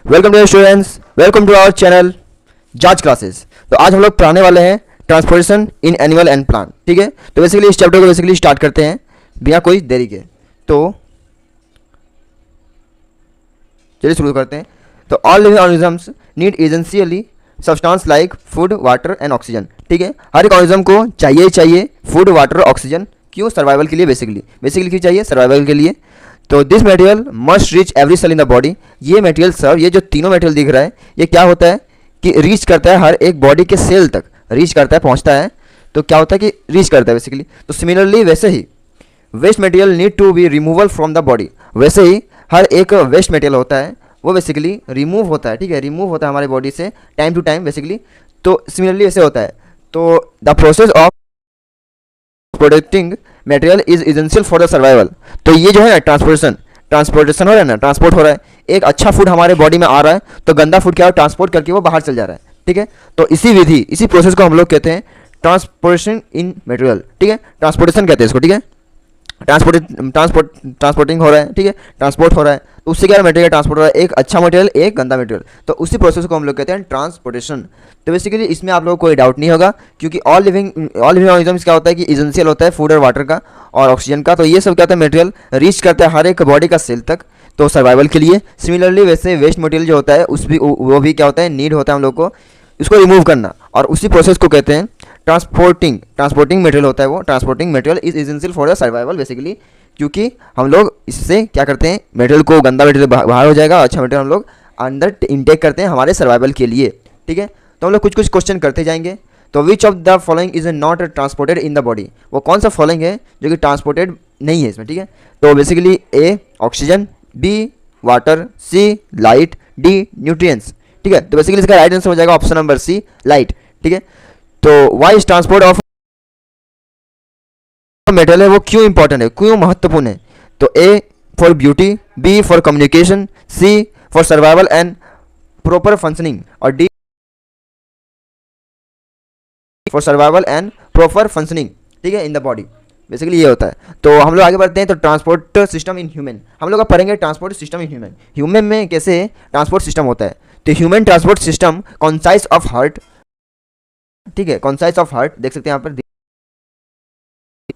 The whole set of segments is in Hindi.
Welcome to students, welcome to our channel जाज क्लासेस। तो आज हम लोग पढ़ाने वाले हैं transportation in animal and plant. ठीक है, तो बेसिकली इस चैप्टर को बेसिकली स्टार्ट करते हैं बिना कोई देरी के। तो चलिए शुरू करते हैं। तो all living organisms need essentially substance like food, water and oxygen. ठीक है, हर एक ऑर्गेनिज्म को चाहिए फूड, वाटर, ऑक्सीजन। क्यों? सर्वाइवल के लिए। बेसिकली क्यों चाहिए? सर्वाइवल के लिए। तो this material must reach every cell in the body. ये मटेरियल सर, ये जो तीनों मटेरियल दिख रहा है, ये क्या होता है कि रीच करता है हर एक बॉडी के सेल तक, रीच करता है, पहुंचता है। तो क्या होता है कि रीच करता है बेसिकली। तो सिमिलरली वैसे ही waste material need to be removal from the body. वैसे ही हर एक वेस्ट मटेरियल होता है वो बेसिकली रिमूव होता है। ठीक है, रिमूव होता है हमारे बॉडी से टाइम टू टाइम बेसिकली। तो सिमिलरली ऐसे होता है। तो the process of प्रोडक्टिंग material is essential for the survival. तो ये जो है ना ट्रांसपोर्टेशन हो रहा है ना, ट्रांसपोर्ट हो रहा है। एक अच्छा फूड हमारे बॉडी में आ रहा है तो गंदा फूड क्या हो, ट्रांसपोर्ट करके वो बाहर चल जा रहा है। ठीक है, तो इसी विधि, इसी प्रोसेस को हम लोग कहते हैं ट्रांसपोर्टेशन इन मटेरियल। ठीक है, ट्रांसपोर्टेशन कहते हैं इसको। ठीक है, ट्रांसपोर्टिंग हो रहा है। ठीक है, ट्रांसपोर्ट हो रहा है तो उससे क्या मटेरियल ट्रांसपोर्ट हो रहा है, एक अच्छा मटेरियल, एक गंदा मटेरियल। तो उसी प्रोसेस को हम लोग कहते हैं ट्रांसपोर्टेशन। तो बेसिकली इसमें आप लोगों को कोई डाउट नहीं होगा, क्योंकि ऑल लिविंग ऑर्गेनिजम्स क्या होता है कि एसेंशियल होता है फूड और वाटर का और ऑक्सीजन का। तो ये सब क्या होता है, मटेरियल रीच करता है हर एक बॉडी का सेल तक, तो सर्वाइवल के लिए। सिमिलरली वैसे वेस्ट मटेरियल जो होता है वो भी क्या होता है, नीड होता है हम लोग को इसको रिमूव करना, और उसी प्रोसेस को कहते हैं ट्रांसपोर्टिंग मटेरियल होता है वो। Transporting material is essential for the survival basically, क्योंकि हम लोग इससे क्या करते हैं, मटेरियल को, गंदा मटेरियल बाहर हो जाएगा, अच्छा मटेरियल हम लोग अंदर इनटेक करते हैं हमारे सर्वाइवल के लिए। ठीक है, तो हम लोग कुछ क्वेश्चन करते जाएंगे। तो which of the following is not transported in the body? वो कौन सा फॉलोइंग है जो कि ट्रांसपोर्टेड नहीं है इसमें? ठीक है, तो basically A oxygen, B water, C light, D nutrients. ठीक है, तो बेसिकली इसका राइट आंसर हो जाएगा ऑप्शन नंबर सी, लाइट। ठीक है, तो why is transport of metal है वो क्यों इंपॉर्टेंट है, क्यों महत्वपूर्ण है? तो A for beauty, B for communication, C for survival and proper functioning, और D for survival and proper functioning. ठीक है, इन द बॉडी। बेसिकली ये होता है। तो हम लोग आगे बढ़ते हैं। तो ट्रांसपोर्ट सिस्टम इन ह्यूमन, हम लोग अब पढ़ेंगे ट्रांसपोर्ट सिस्टम इन ह्यूमन में कैसे ट्रांसपोर्ट सिस्टम होता है। तो human transport system concise of heart. ठीक है, कंसाइज ऑफ हार्ट देख सकते हैं यहाँ पर,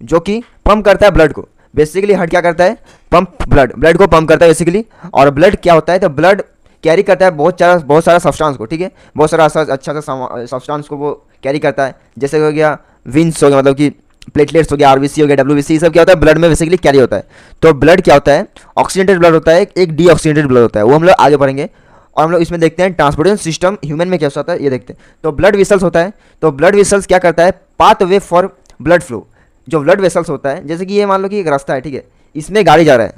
जो कि पंप करता है ब्लड को। बेसिकली हार्ट क्या करता है, पंप ब्लड को पंप करता है बेसिकली। और ब्लड क्या होता है, तो ब्लड कैरी करता है बहुत सारा सब्सटेंस को। ठीक है, बहुत सारा अच्छा सा सब्सटेंस को वो कैरी करता है। जैसे हो गया विंस हो गया, मतलब कि प्लेटलेट्स हो गया, आरबीसी हो गया, डब्ल्यूबीसी, सब क्या होता है ब्लड में बेसिकली कैरी होता है। तो ब्लड क्या होता है, ऑक्सीडेटेड ब्लड होता है, एक डीऑक्सीडेटेड ब्लड होता है, वो हम लोग आगे पढ़ेंगे। और हम लोग इसमें देखते हैं ट्रांसपोर्टेशन सिस्टम ह्यूमन में कैसा होता है, ये देखते हैं। तो ब्लड वेसल्स होता है। तो ब्लड वेसल्स क्या करता है, path way for blood flow. जो ब्लड वेसल्स होता है, जैसे कि ये मान लो कि एक रास्ता है, ठीक है, इसमें गाड़ी जा रहा है,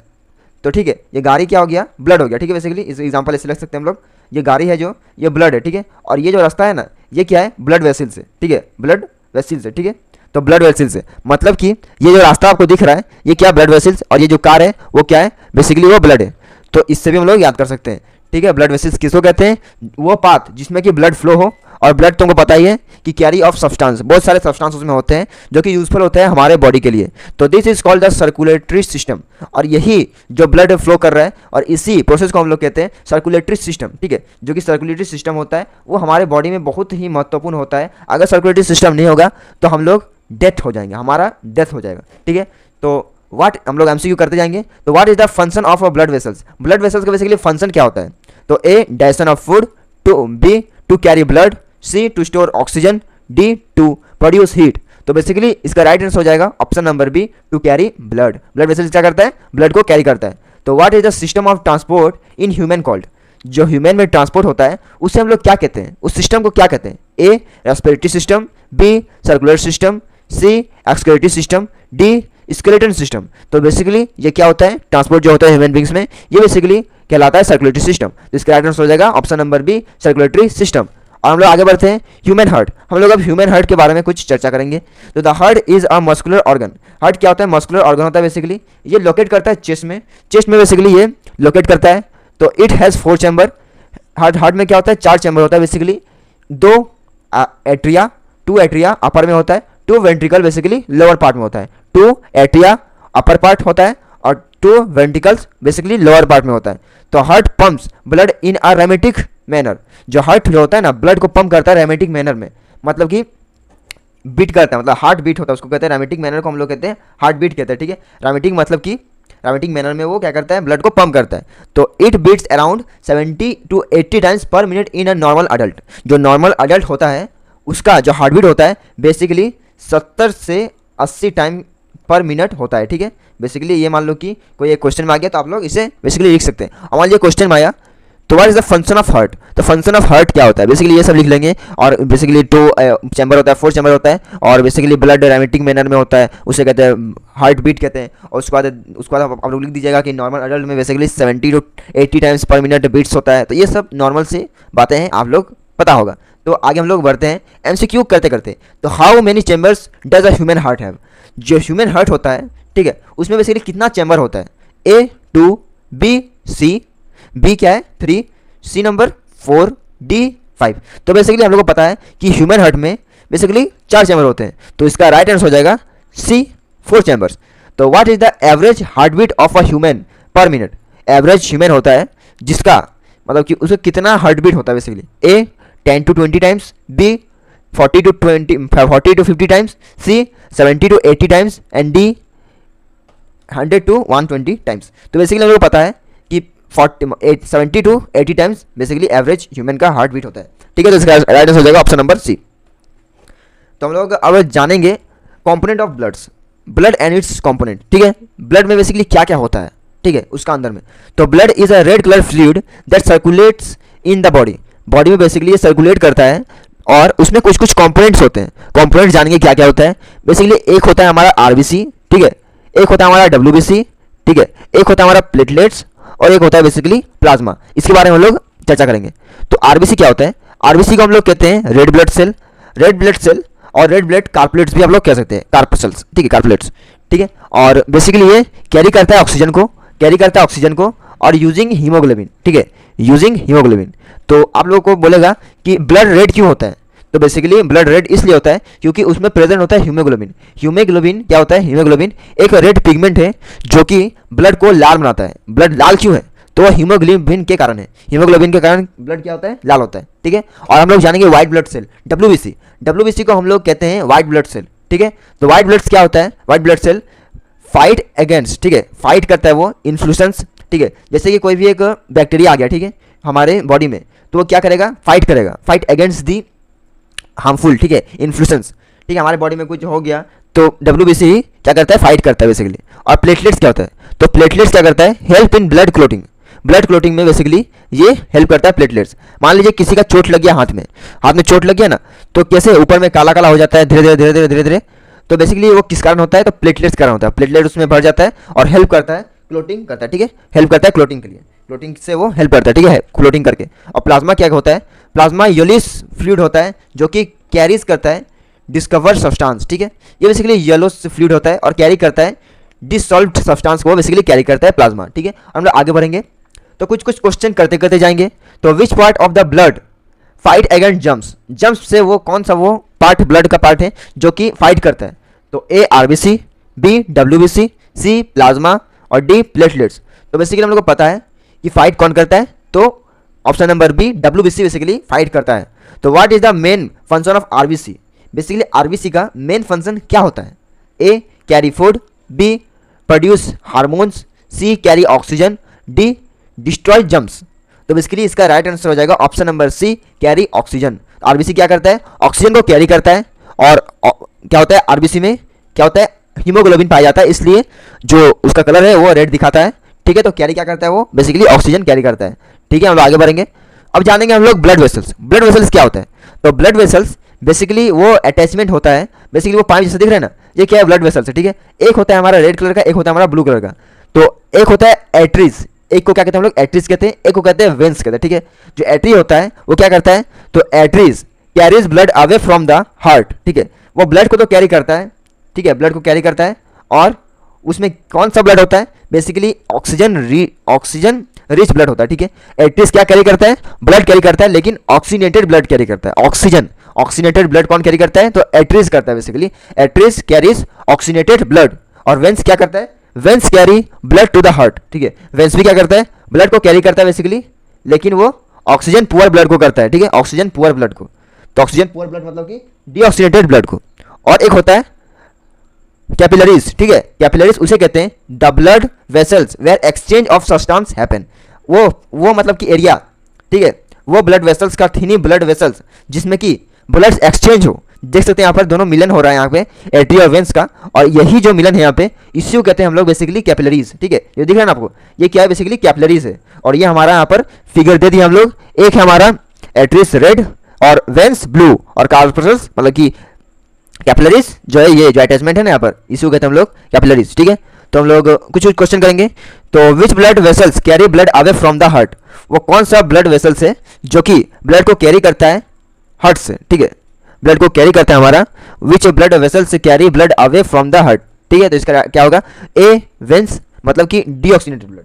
तो ठीक है, ये गाड़ी क्या हो गया, ब्लड हो गया। ठीक है, बेसिकली इस एग्जांपल ऐसे लग सकते हैं हम लोग, ये गाड़ी है जो, ये ब्लड है। ठीक है, और ये जो रास्ता है ना, ये क्या है, ब्लड वेसल से। ठीक है, ब्लड वेसल से। ठीक है, तो ब्लड वेसल से मतलब कि ये जो रास्ता आपको दिख रहा है, ये क्या, ब्लड वेसल्स, और ये जो कार है वो क्या है, बेसिकली वो ब्लड है। तो इससे भी हम लोग याद कर सकते हैं। ठीक है, ब्लड वेसल्स किसको कहते हैं, वो पाथ जिसमें कि ब्लड फ्लो हो। और ब्लड तुमको पता ही है कि कैरी ऑफ सब्सटेंस, बहुत सारे सब्सटेंस उसमें होते हैं जो कि यूजफुल होते हैं हमारे बॉडी के लिए। तो this is called the circulatory system. और यही जो ब्लड फ्लो कर रहा है, और इसी प्रोसेस को हम लोग कहते हैं सर्कुलेटरी सिस्टम। ठीक है, जो कि सर्कुलेटरी सिस्टम होता है वो हमारे बॉडी में बहुत ही महत्वपूर्ण होता है। अगर सर्कुलेटरी सिस्टम नहीं होगा तो हम लोग डेथ हो जाएंगे, हमारा डेथ हो जाएगा। ठीक है, तो व्हाट, हम लोग एमसीक्यू करते जाएंगे। तो what is the function of a blood vessels? Blood vessels का बेसिकली फंक्शन क्या होता है? तो A digestion of food, to B to carry blood, C to store oxygen, D to produce heat. तो बेसिकली इसका राइट आंसर हो जाएगा option number B, to carry blood. Blood vessels क्या करता है, ब्लड को कैरी करता है। तो what is the system of transport in human called? जो ह्यूमन में ट्रांसपोर्ट होता है उसे हम लोग क्या कहते हैं, उस सिस्टम को क्या कहते हैं? A respiratory system, B circular system, C excretory system, D skeleton system. तो बेसिकली ये क्या होता है, ट्रांसपोर्ट जो होता है ह्यूमन बींग्स में, ये बेसिकली कहलाता है सर्कुलेटरी सिस्टम। तो इसका राइट आंसर हो जाएगा option number B, circulatory system. और हम लोग आगे बढ़ते हैं, ह्यूमन हार्ट। हम लोग अब ह्यूमन हार्ट के बारे में कुछ चर्चा करेंगे। तो the heart is a muscular organ. Heart क्या होता है, मस्कुलर ऑर्गन होता है बेसिकली। ये लोकेट करता है चेस्ट में, चेस्ट में बेसिकली ये लोकेट करता है। तो इट हैज़ 4 चैम्बर। हार्ट में क्या होता है, 4 चैम्बर होता है बेसिकली। 2 एट्रिया, 2 एट्रिया अपर में होता है, 2 वेंट्रिकल बेसिकली लोअर पार्ट में होता है। 2 एट्रिया अपर पार्ट होता है और two ventricles basically lower part में होता है। तो heart pumps blood in a rhythmic manner, जो हार्ट जो होता है ना ब्लड को पंप करता है रेमेटिक मैनर में, मतलब कि बीट करता है, मतलब हार्ट बीट होता है, उसको कहते हैं रेमेटिक मैनर को हम लोग कहते हैं हार्ट बीट कहते हैं, ठीक है। रेमेटिक मतलब कि रेमेटिक मैनर में वो क्या करता है, ब्लड को पंप करता है। तो it beats around 70 to 80 times per minute in a normal adult. जो नॉर्मल अडल्ट होता है उसका जो हार्ट बीट होता है बेसिकली 70 से 80 टाइम पर मिनट होता है, ठीक है। बेसिकली ये मान लो कि कोई एक क्वेश्चन में आ गया तो आप लोग इसे बेसिकली लिख सकते हैं। और मान लीजिए क्वेश्चन में आया तो what is the function of heart, तो फंक्शन ऑफ हार्ट क्या होता है, बेसिकली ये सब लिख लेंगे। और बेसिकली 2 चैम्बर होता है, 4 चैम्बर होता है, और बेसिकली ब्लड रेमेटिक मैनर में होता है, उसे कहते हैं हार्ट बीट कहते हैं। और उसके बाद आप लोग लिख दीजिएगा कि नॉर्मल अडल्ट में basically 70 to 80 times per minute beats होता है। तो ये सब नॉर्मल से बातें हैं, आप लोग पता होगा। तो आगे हम लोग बढ़ते हैं एमसीक्यू करते करते। तो how many chambers does a human heart have, जो ह्यूमन हार्ट होता है, ठीक है, उसमें बेसिकली कितना चैम्बर होता है, ए 2 बी सी, बी क्या है 3, सी नंबर 4, डी 5। तो बेसिकली हम लोग को पता है कि ह्यूमन हार्ट में बेसिकली 4 चैम्बर होते हैं, तो इसका राइट आंसर हो जाएगा सी 4 चैम्बर्स। तो what is the average heart beat of a human per minute, average human होता है जिसका मतलब कि उसका कितना हार्ट बीट होता है basically, A 10 to 20 times, B 40 to 50 times, C 70 to 80 times, and D 100 to 120 times. तो बेसिकली हम लोग को पता है कि 70 to 80 times basically average human का हार्ट बीट होता है, ठीक है। तो इसका राइट आंसर हो जाएगा ऑप्शन नंबर सी। तो हम लोग अब जानेंगे component of bloods, blood and it's component, ठीक है। ब्लड में बेसिकली क्या क्या होता है, ठीक है, उसका अंदर में। तो blood is a red colour fluid that circulates in the body, body में बेसिकली ये सर्कुलेट करता है, और उसमें कुछ कुछ कंपोनेंट्स होते हैं। कंपोनेंट्स जानेंगे क्या क्या होता है। बेसिकली एक होता है हमारा आरबीसी, ठीक है, एक होता है हमारा डब्ल्यूबीसी, ठीक है, एक होता है हमारा प्लेटलेट्स, और एक होता है बेसिकली प्लाज्मा। इसके बारे में हम लोग चर्चा करेंगे। तो आरबीसी क्या होता है, आरबीसी को हम लोग कहते हैं red blood cell, red blood cell, और रेड ब्लड कार्पलेट्स भी आप लोग कह सकते हैं, कार्पसेल्स, ठीक है, कार्पलेट्स, ठीक है। और बेसिकली ये कैरी करता है ऑक्सीजन को, कैरी करता है ऑक्सीजन को, और यूजिंग हीमोग्लोबिन, ठीक है, यूजिंग हीमोग्लोबिन। तो आप लोगों को बोलेगा कि ब्लड रेड क्यों होता है, तो बेसिकली ब्लड रेड इसलिए होता है क्योंकि उसमें प्रेजेंट होता है हीमोग्लोबिन। हीमोग्लोबिन क्या होता है, हीमोग्लोबिन एक रेड पिगमेंट है जो कि ब्लड को लाल बनाता है। ब्लड लाल क्यों है, तो वह हीमोग्लोबिन के कारण है, हीमोग्लोबिन के कारण ब्लड क्या होता है, लाल होता है, ठीक है। और हम लोग जानेंगे white blood cell, WBC, WBC को हम लोग कहते हैं व्हाइट ब्लड सेल, ठीक है। तो व्हाइट ब्लड क्या होता है, white blood cell fight against, ठीक है, फाइट करता है वो इन्फ्लुएंस, ठीक है। जैसे कि कोई भी एक बैक्टीरिया आ गया, ठीक है, हमारे बॉडी में, तो वो क्या करेगा, फाइट करेगा, फाइट अगेंस्ट दी हार्मफुल, ठीक है, इन्फ्लुएंस, ठीक है। हमारे बॉडी में कुछ हो गया तो डब्ल्यूबीसी क्या करता है, फाइट करता है बेसिकली। और प्लेटलेट्स क्या होता है, तो प्लेटलेट्स क्या करता है, help in blood clotting, blood clotting में बेसिकली ये हेल्प करता है प्लेटलेट्स। मान लीजिए किसी का चोट लग गया हाथ में, हाथ में चोट लग गया ना, तो कैसे ऊपर में काला काला हो जाता है धीरे धीरे धीरे धीरे धीरे धीरे, तो बेसिकली वो किस कारण होता है, तो प्लेटलेट्स कारण होता है। प्लेटलेट उसमें भर जाता है और हेल्प करता है, क्लोटिंग करता है, ठीक है, हेल्प करता है क्लोटिंग के लिए, क्लोटिंग से वो हेल्प करता है, ठीक है, क्लोटिंग करके। और प्लाज्मा क्या होता है, प्लाज्मा येलोइश फ्लूइड होता है जो कि कैरीज करता है डिस्कवर्ड सब्सटेंस, ठीक है। ये बेसिकली येलो फ्लूइड होता है और कैरी करता है डिसॉल्व्ड सब्सटेंस को, बेसिकली कैरी करता है प्लाज्मा, ठीक है। हम लोग आगे बढ़ेंगे तो कुछ कुछ क्वेश्चन करते करते जाएंगे। तो which part of the blood fight against germs, germs से वो कौन सा वो पार्ट ब्लड का पार्ट है जो कि फाइट करता है, तो ए आरबीसी, बी डब्ल्यूबीसी, सी प्लाज्मा, और डी प्लेटलेट्स। तो बेसिकली हम लोग को पता है कि फाइट कौन करता है, तो option number B WBC basically fight करता है। तो what is the main function of RBC, basically RBC का मेन फंक्शन क्या होता है, A carry food, B produce hormones, C carry oxygen, D destroy germs. तो बेसिकली इसका राइट आंसर हो जाएगा option number C carry oxygen. RBC क्या करता है, ऑक्सीजन को कैरी करता है, और क्या होता है आरबीसी में क्या होता है, हीमोग्लोबिन पाया जाता है, इसलिए जो उसका कलर है वो रेड दिखाता है, ठीक है। तो कैरी क्या करता है, वो बेसिकली ऑक्सीजन कैरी करता है, ठीक है। हम लोग आगे बढ़ेंगे, अब जानेंगे हम लोग ब्लड वेसल्स। ब्लड वेसल्स क्या होता है, तो ब्लड वेसल्स बेसिकली वो अटैचमेंट होता है, बेसिकली वो पाइप जैसे दिख रहे हैं ना, ये क्या है, ब्लड वेसल्स है, ठीक है। एक होता है हमारा रेड कलर का, एक होता है हमारा ब्लू कलर का। तो एक होता है एट्रीज, एक को क्या कहते हैं हम लोग, एट्रीज कहते हैं, एक को कहते हैं वेंस कहते हैं, ठीक है। जो एट्री होता है वो क्या करता है, तो arteries carries blood away from the heart, ठीक है, वो ब्लड को तो कैरी करता है, ठीक है, ब्लड को कैरी करता है। और उसमें कौन सा ब्लड होता है, बेसिकली ऑक्सीजन रिच ब्लड होता है, ठीक है। एट्रीज क्या कैरी करता है, ब्लड कैरी करता है, लेकिन ऑक्सीनेटेड ब्लड कैरी करता है, ऑक्सीनेटेड ब्लड कौन कैरी करता है, तो एट्रीज करता है, basically arteries carries oxygenated blood. और वेंस क्या करता है, veins carry blood to the heart, ठीक है। वेंस भी क्या करता है, ब्लड को कैरी करता है बेसिकली, लेकिन वो ऑक्सीजन पुअर ब्लड को करता है, ठीक है, ऑक्सीजन पुअर ब्लड को। तो ऑक्सीजन पुअर ब्लड मतलब कि डीऑक्सीनेटेड ब्लड को। और एक होता है कैपिलरीज, ठीक है। कैपिलरीज उसे कहते हैं the blood vessels where exchange of substance happen. वो मतलब कि एरिया, ठीक है, वो ब्लड वेसल्स का थिनी ब्लड वेसल्स जिसमें कि ब्लड एक्सचेंज हो। देख सकते हैं यहाँ पर दोनों मिलन हो रहा है यहाँ पे एट्री और वेंस का, और यही जो मिलन है यहाँ पे इसी को कहते हैं हम लोग बेसिकली कैपिलरीज, ठीक है। ये दिख रहा है ना आपको, ये क्या है बेसिकली कैपिलरीज है। और ये हमारा यहाँ पर फिगर दे दिया हम लोग, एक है हमारा एट्रिस रेड और वेंस ब्लू और कार्पल्स मतलब कि कैपिलरीज जो है ये जो अटैचमेंट है ना यहाँ पर इसी को कहते हैं हम लोग कैपिलरीज, ठीक है। तो हम लोग कुछ क्वेश्चन करेंगे। तो which blood vessels carry blood away from the heart, वो कौन सा ब्लड वेसल्स है जो कि ब्लड को कैरी करता है हार्ट से, ठीक है, ब्लड को कैरी करता है हमारा। Which blood vessels carry blood away from the heart, ठीक है। तो इसका क्या होगा, ए वेंस मतलब कि डीऑक्सीनेटेड ब्लड,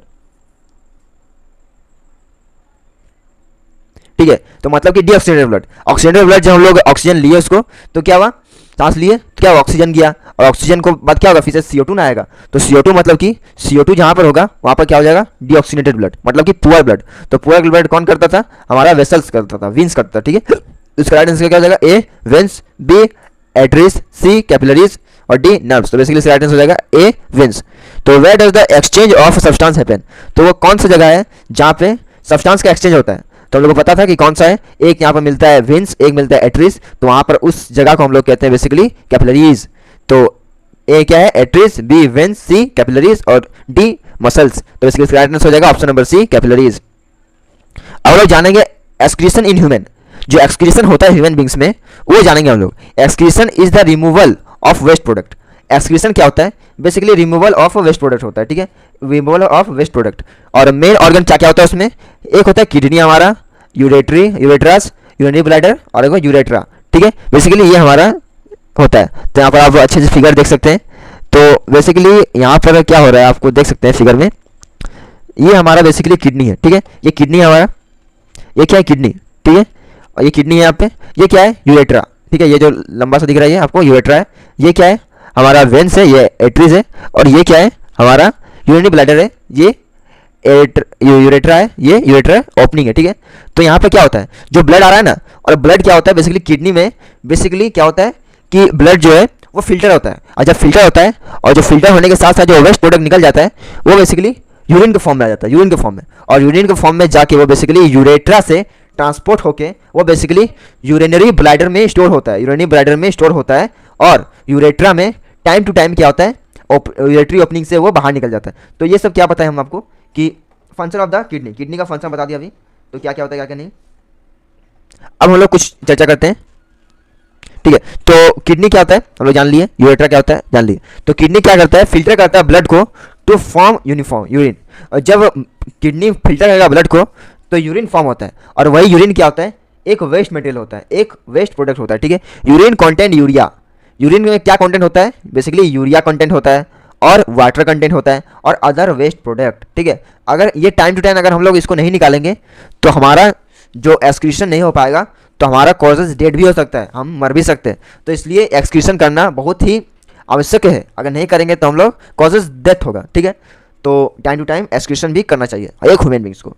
ठीक है। तो मतलब कि डीऑक्सीनेटेड ब्लड, ऑक्सीनेटेड ब्लड जब हम लोग ऑक्सीजन लिए उसको तो क्या हुआ, सांस लिए तो क्या ऑक्सीजन गया, और ऑक्सीजन को बाद क्या होगा, फिर से CO2 ना आएगा। तो CO2 मतलब कि CO2 जहां पर होगा वहां पर क्या हो जाएगा, डीऑक्सीनेटेड ब्लड मतलब कि पुअर ब्लड। तो पुअर ब्लड कौन करता था, हमारा वेसल्स करता था, वेन्स करता था, ठीक है। इसका राइट आंसर क्या हो जाएगा, A veins, B arteries, C capillaries और डी नर्व्स। तो बेसिकली इसका राइट आंसर हो जाएगा ए वेन्स। तो where does the exchange of substance happen, तो वो कौन सा जगह है जहां पे सब्सटेंस का एक्सचेंज होता है। तो हम लोग को पता था कि कौन सा है, एक यहाँ पर मिलता है वेन्स, एक मिलता है एट्रिस, तो वहां पर उस जगह को हम लोग कहते हैं बेसिकली कैपिलरीज। तो ए क्या है, arteries, B veins, C capillaries और डी मसल्स। तो बेसिकली इसका राइट आंसर हो जाएगा ऑप्शन नंबर सी कैपिलरीज। अब लोग जानेंगे एक्सक्रीशन इन ह्यूमन, जो एक्सक्रीशन होता है ह्यूमन बींग्स में वो जानेंगे हम लोग। Excretion is the removal of waste product. Excretion क्या होता है, basically removal of waste product होता है, ठीक है, रिमूवल ऑफ वेस्ट प्रोडक्ट। और मेन ऑर्गन क्या क्या होता है उसमें, एक होता है किडनी हमारा, यूरेट्रस, यूरिनरी ब्लैडर और एक यूरेट्रा, ठीक है। बेसिकली ये हमारा होता है। तो यहाँ पर आप अच्छे से फिगर देख सकते हैं। तो बेसिकली यहाँ पर क्या हो रहा है आपको देख सकते हैं फिगर में, ये हमारा बेसिकली किडनी है, ठीक है, ये किडनी है हमारा, ये क्या है किडनी, ठीक है, और ये किडनी है यहाँ पे, ये क्या है यूरेट्रा, ठीक है, ये जो लंबा सा दिख रहा है आपको यूरेट्रा है। ये क्या है हमारा वेंस है, ये एट्रीज है, और ये क्या है हमारा यूरिनरी ब्लैडर है, ये यूरेट्रा है, ये यूरेट्रा ओपनिंग है, ठीक है। तो यहाँ पे क्या होता है, जो ब्लड आ रहा है ना, और ब्लड क्या होता है बेसिकली किडनी में, बेसिकली क्या होता है कि ब्लड जो है वो फिल्टर होता है, और जब फिल्टर होता है और जो फिल्टर होने के साथ साथ जो वेस्ट प्रोडक्ट निकल जाता है वो बेसिकली यूरिन के फॉर्म में आ जाता है, यूरिन के फॉर्म में, और यूरिन के फॉर्म में जाके वो बेसिकली यूरेट्रा से ट्रांसपोर्ट होके वो बेसिकली यूरिनरी ब्लैडर में स्टोर होता है, यूरिनरी ब्लैडर में स्टोर होता है, और यूरेट्रा में टाइम टू टाइम क्या होता है, यूरेटरी ओपनिंग से वो बाहर निकल जाता है। तो ये सब क्या पता है हम आपको कि function of the kidney, kidney का फंक्शन बता दिया अभी, तो क्या क्या होता है क्या क्या नहीं। अब हम लोग कुछ चर्चा करते हैं, ठीक है। तो किडनी क्या होता है हम लोग जान लिए, यूरेट्रा क्या होता है जान लिए। तो किडनी क्या करता है, फिल्टर करता है ब्लड को टू फॉर्म यूनिफॉर्म यूरिन, और जब किडनी फिल्टर करेगा ब्लड को तो यूरिन फॉर्म होता है, और वही यूरिन क्या होता है, एक वेस्ट मटेरियल होता है, एक वेस्ट प्रोडक्ट होता है, ठीक है। यूरिन कंटेंट यूरिया, यूरिन में क्या कंटेंट होता है, बेसिकली यूरिया कंटेंट होता है और वाटर कंटेंट होता है और अदर वेस्ट प्रोडक्ट, ठीक है। अगर ये टाइम टू टाइम अगर हम लोग इसको नहीं निकालेंगे तो हमारा जो एक्सक्रीशन नहीं हो पाएगा, तो हमारा कॉजेज डेड भी हो सकता है, हम मर भी सकते हैं। तो इसलिए एक्सक्रीशन करना बहुत ही आवश्यक है, अगर नहीं करेंगे तो हम लोग कॉजेज डेथ होगा, ठीक है। तो टाइम टू टाइम एक्सक्रीशन भी करना चाहिए एक ह्यूमन बींग्स को।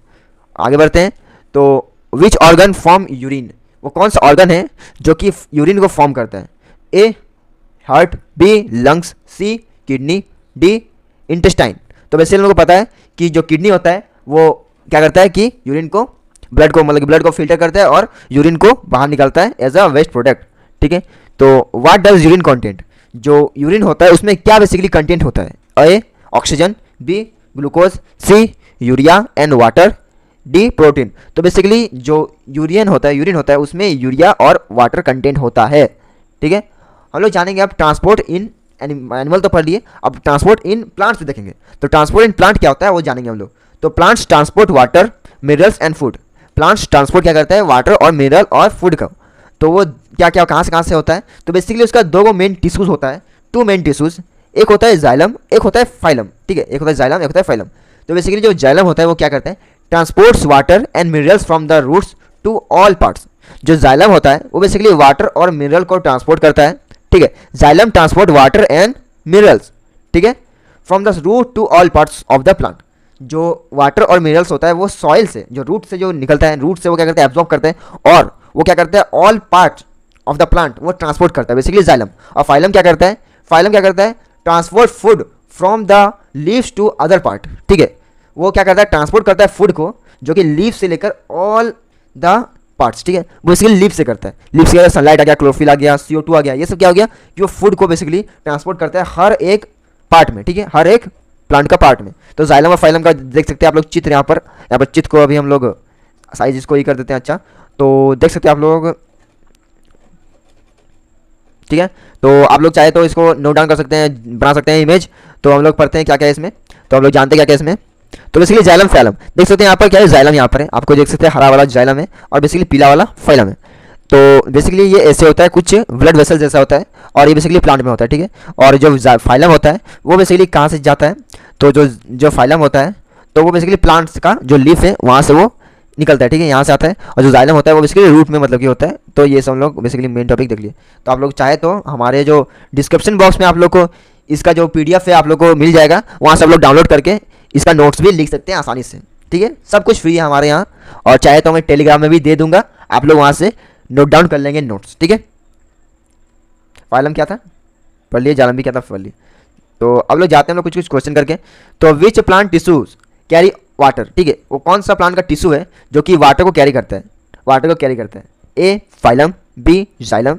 आगे बढ़ते हैं। तो विच ऑर्गन फॉर्म यूरिन, वो कौन सा ऑर्गन है जो कि यूरिन को फॉर्म करता है, A heart, B lungs, C kidney, D intestine. तो वैसे लोगों को पता है कि जो किडनी होता है वो क्या करता है कि यूरिन को ब्लड को मतलब ब्लड को फिल्टर करता है और यूरिन को बाहर निकालता है एज अ वेस्ट प्रोडक्ट, ठीक है। तो व्हाट डज यूरिन कंटेंट, जो यूरिन होता है उसमें क्या बेसिकली कंटेंट होता है, A oxygen, B glucose, C urea and water, D protein. तो बेसिकली जो यूरिन होता है उसमें यूरिया और वाटर कंटेंट होता है, ठीक है। हम लोग जानेंगे अब ट्रांसपोर्ट इन एनिमल तो पढ़ लिए, अब ट्रांसपोर्ट इन प्लांट्स भी देखेंगे। तो ट्रांसपोर्ट इन प्लांट क्या होता है वो जानेंगे हम लोग। तो plants transport water, minerals and food. Plants transport क्या करता है, वाटर और मिनरल और फूड का। तो वो क्या क्या कहाँ से होता है, तो बेसिकली उसका दो मेन टिश्यूज होता है, टू मेन टिश्यूज, एक होता है जाइलम, एक होता है फाइलम, ठीक है, एक होता है जाइलम, एक होता है फाइलम। तो बेसिकली जो जाइलम होता है वो क्या करता है, transports water and minerals from the roots to all parts. जो जाइलम होता है वो बेसिकली वाटर और मिनरल को ट्रांसपोर्ट करता है, ठीक है। Xylem transport water and minerals, ठीक है, from the root to all parts of the plant. जो वाटर और मिनरल्स होता है वो सॉइल से, जो रूट से जो निकलता है, रूट से वो क्या करता है, एब्जॉर्ब करते हैं, और वो क्या करता है, all parts of the plant वो ट्रांसपोर्ट करता है, बेसिकली जाइलम। और फाइलम क्या करता है, फाइलम क्या करता है, transport food from the leaves to other part. ठीक है, वो क्या करता है, ट्रांसपोर्ट करता है फूड को, जो कि लीव से लेकर ऑल द पार्ट्स। ठीक है, वो बेसिकली लीव से करता है, लीव से सनलाइट आ गया, क्लोरोफिल आ गया, CO2 आ गया, ये सब क्या हो गया कि वो फूड को बेसिकली ट्रांसपोर्ट करता है हर एक पार्ट में। ठीक है, हर एक प्लांट का पार्ट में। तो जाइलम और फाइलम का देख सकते हैं आप लोग चित्र, यहाँ पर चित्र को अभी हम लोग साइज इसको ही कर देते हैं। अच्छा, तो देख सकते हैं आप लोग। ठीक है, तो आप लोग चाहे तो इसको नोट डाउन कर सकते हैं, बना सकते हैं इमेज। तो हम लोग पढ़ते हैं क्या क्या है इसमें, तो हम लोग जानते हैं क्या क्या है इसमें। तो बेसिकली जाइलम फाइलम देख सकते हैं यहाँ पर क्या है, जाइलम यहाँ पर है, आपको देख सकते हैं हरा वाला जाइलम है और बेसिकली पीला वाला फाइलम है। तो बेसिकली ये ऐसे होता है, कुछ ब्लड वेसल जैसा होता है, और ये बेसिकली प्लांट में होता है। ठीक है, और जो फाइलम होता है वो बेसिकली कहाँ से जाता है, तो जो फाइलम होता है तो वो बेसिकली प्लांट्स का जो लीफ है वहाँ से वो निकलता है। ठीक है, यहाँ से आता है। और जो जाइलम होता है वो बेसिकली रूट में मतलब कि होता है। तो ये सब लोग बेसिकली मेन टॉपिक देख लिए। तो आप लोग चाहे तो हमारे जो डिस्क्रिप्शन बॉक्स में आप लोग को इसका जो PDF है आप लोग को मिल जाएगा, वहाँ से आप लोग डाउनलोड करके इसका नोट्स भी लिख सकते हैं आसानी से। ठीक है, सब कुछ फ्री है हमारे यहाँ, और चाहे तो मैं टेलीग्राम में भी दे दूंगा, आप लोग वहाँ से नोट डाउन कर लेंगे नोट्स। ठीक है, फाइलम क्या था पढ़ लिए, जाइलम भी क्या था पढ़ लिए। तो अब लोग जाते हैं हम लोग कुछ कुछ क्वेश्चन करके। तो which plant tissues carry water. ठीक है, वो कौन सा प्लांट का टिश्यू है जो कि वाटर को कैरी करता है, वाटर को कैरी करता है। ए phylum, B xylem,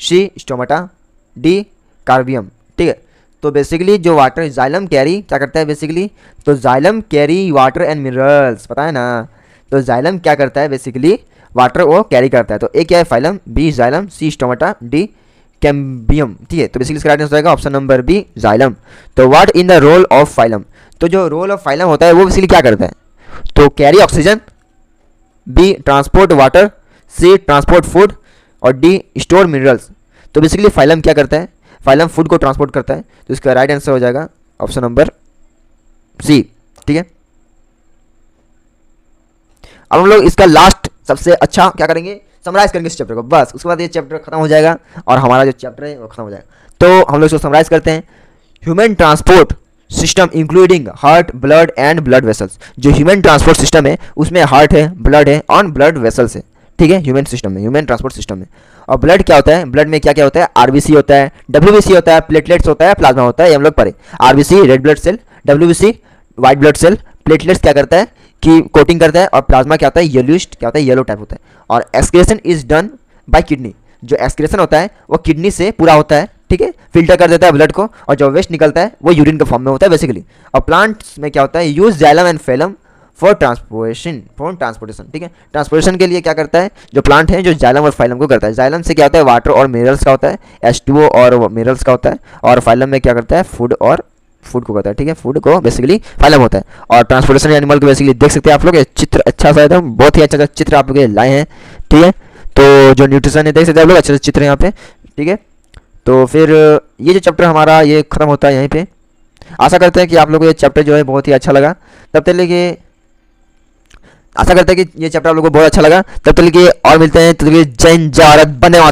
C stomata, D कार्बियम। ठीक है, तो बेसिकली जो वाटर जाइलम कैरी क्या करता है बेसिकली, तो xylem carry water and minerals, पता है ना। तो जाइलम क्या करता है बेसिकली, वाटर वो कैरी करता है। तो ए क्या है, phloem, B xylem, C stomata, D cambium. ठीक है, तो बेसिकली इसका राइट आंसर जाएगा ऑप्शन नंबर बी जाइलम। तो what in the role of phloem, तो जो रोल ऑफ फाइलम होता है वो बेसिकली क्या करता है, तो carry oxygen, B transport water, C transport food, और डी स्टोर मिनरल्स। तो बेसिकली फाइलम क्या करता है, फाइलम फूड को ट्रांसपोर्ट करता है। तो इसका राइट आंसर हो जाएगा ऑप्शन नंबर सी। ठीक है, अब हम लोग इसका लास्ट सबसे अच्छा क्या करेंगे, समराइज करेंगे इस चैप्टर को, बस उसके बाद ये चैप्टर खत्म हो जाएगा और हमारा जो चैप्टर है वो खत्म हो जाएगा। तो हम लोग इसको समराइज करते हैं। Human transport system including heart, blood and blood vessels. जो ह्यूमन ट्रांसपोर्ट सिस्टम है उसमें हार्ट है, ब्लड है और ब्लड वेसल्स है। ठीक है, ह्यूमन सिस्टम में, ह्यूमन ट्रांसपोर्ट सिस्टम में। और ब्लड क्या होता है, ब्लड में क्या क्या होता है, RBC होता है, WBC होता है, प्लेटलेट्स होता है, प्लाज्मा होता है। ये हम लोग पढ़े, RBC red blood cell, WBC white blood cell, platelets क्या करता है कि कोटिंग करता है, और प्लाज्मा क्या होता है, येलोइश क्या होता है, येलो टाइप होता है। और excretion is done by kidney. जो एक्सक्रेशन होता है वो किडनी से पूरा होता है। ठीक है, फिल्टर कर देता है ब्लड को, और जो वेस्ट निकलता है वो यूरिन के फॉर्म में होता है बेसिकली। और प्लांट्स में क्या होता है, use xylem and phylum for transportation. ठीक है, ट्रांसपोर्टेशन के लिए क्या करता है जो प्लांट है, जो जाइलम और फाइलम को करता है। जाइलम से क्या होता है, वाटर और मिनरल्स का होता है, H2O और मिनरल्स का होता है। और फाइलम में क्या करता है, फूड को करता है। ठीक है, फूड को बेसिकली फाइलम होता है। और ट्रांसपोर्टेशन एनिमल को बेसिकली देख सकते हैं आप लोग, ये चित्र अच्छा सा एकदम बहुत ही अच्छा चित्र आप लोग लाए हैं। ठीक है, तो जो न्यूट्रिशन है देख सकते हैं आप लोग, अच्छे से चित्र यहाँ पे। ठीक है, तो फिर ये जो चैप्टर हमारा ये खत्म होता है यहीं पे। आशा करते हैं कि आप लोगों को ये चैप्टर जो है बहुत ही अच्छा लगा। तब तक के आशा करते हैं कि ये चैप्टर आप लोगों को बहुत अच्छा लगा। तब तक के और मिलते हैं, तब तक जय हिंद, जय भारत, वंदे मातरम।